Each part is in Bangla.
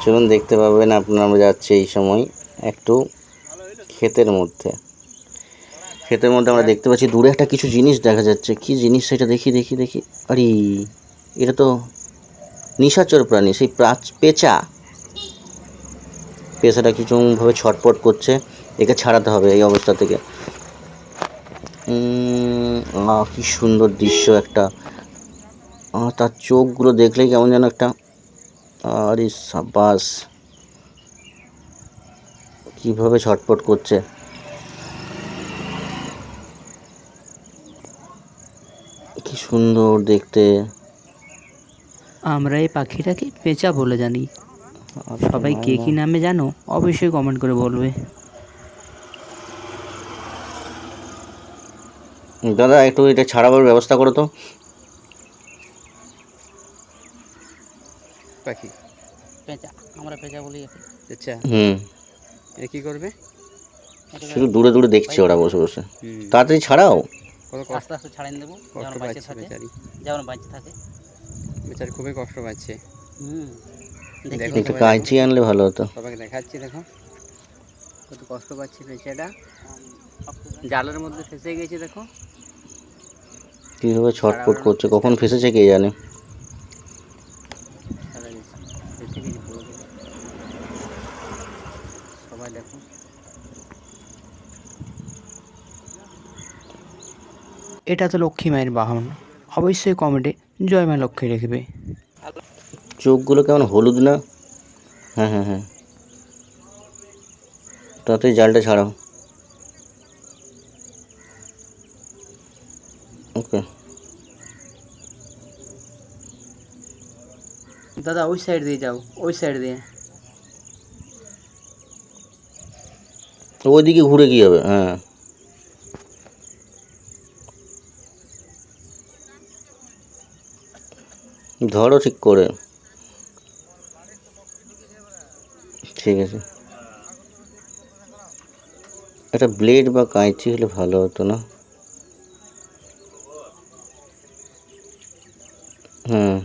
চলুন দেখতে পাবেন আপনারা। আমরা যাচ্ছি এই সময় একটু ক্ষেতের মধ্যে আমরা দেখতে পাচ্ছি দূরে একটা কিছু জিনিস দেখা যাচ্ছে। কি জিনিস সেটা? দেখি দেখি দেখি। আরে এটা তো নিশাচর প্রাণী, সেই পেঁচাটা কিছুভাবে ছটপট করছে। একে ছাড়াতে হবে এই অবস্থা থেকে। কি সুন্দর দৃশ্য একটা। তার চোখগুলো দেখলেই কেমন যেন একটা, আরে সাবাস, কিভাবে ছটপট করছে। কি সুন্দর দেখতে। আমরা এই পাখিটাকে পেঁচা বলে জানি। সবাই কে কি নামে জানো অবশ্যই কমেন্ট করে বলবে। দাদা একটু এটা ছাড়াবার ব্যবস্থা করো তো। পাখি পেঁচা, আমরা পেঁচা বলি। আচ্ছা, এ কি করবে? শুধু দূরে দূরে দেখছে ওরা বসে বসে। তাড়াতাড়ি ছাড়াও। আস্তে আস্তে ছাড়িয়ে দেবো, কষ্ট পাচ্ছে বেচারি, যেমন বাঁচতে থাকে। বেচারি খুবই কষ্ট পাচ্ছে। একটু কাঁচি আনলে ভালো হতো। সবাইকে দেখাচ্ছি, দেখো কত কষ্ট পাচ্ছে বেচারা, জালের মধ্যে ফেসে গেছে। দেখো কীভাবে ছটফট করছে, কখন ফেসেছে কে জানে। সবাই দেখো। এটা তো লক্ষ্মী মায়ের বাহন, অবশ্যই কমেন্টে জয় মা লক্ষ্মী লিখবে। চোখগুলো কেমন হলুদ না? হ্যাঁ হ্যাঁ হ্যাঁ, তাড়াতাড়ি জালটা ছাড়াও। ওকে দাদা ওই সাইড দিয়ে যাও, ওই সাইড দিয়ে। ওইদিকে ঘুরে কি হবে? হ্যাঁ, ধরো ঠিক করে। ঠিক আছে, একটা ব্লেড বা কাঁচি হলে ভালো হতো না? হ্যাঁ,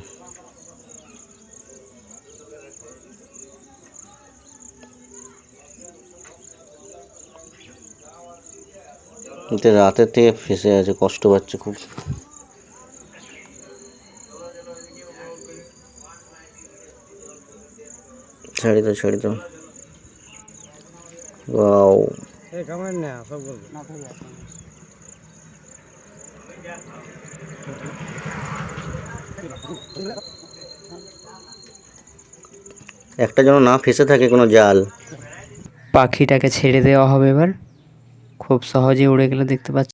এতে রাতের থেকে ফেসে আছে, কষ্ট পাচ্ছে খুব। ছাড়ি দাও ছাড়ি দাও। ওয়াও, একটা যেন না ফেসে থাকে কোনো জাল। পাখিটাকে ছেড়ে দেওয়া হবে এবার, খুব সহজে উড়ে গেলে দেখতে পাচ্ছি।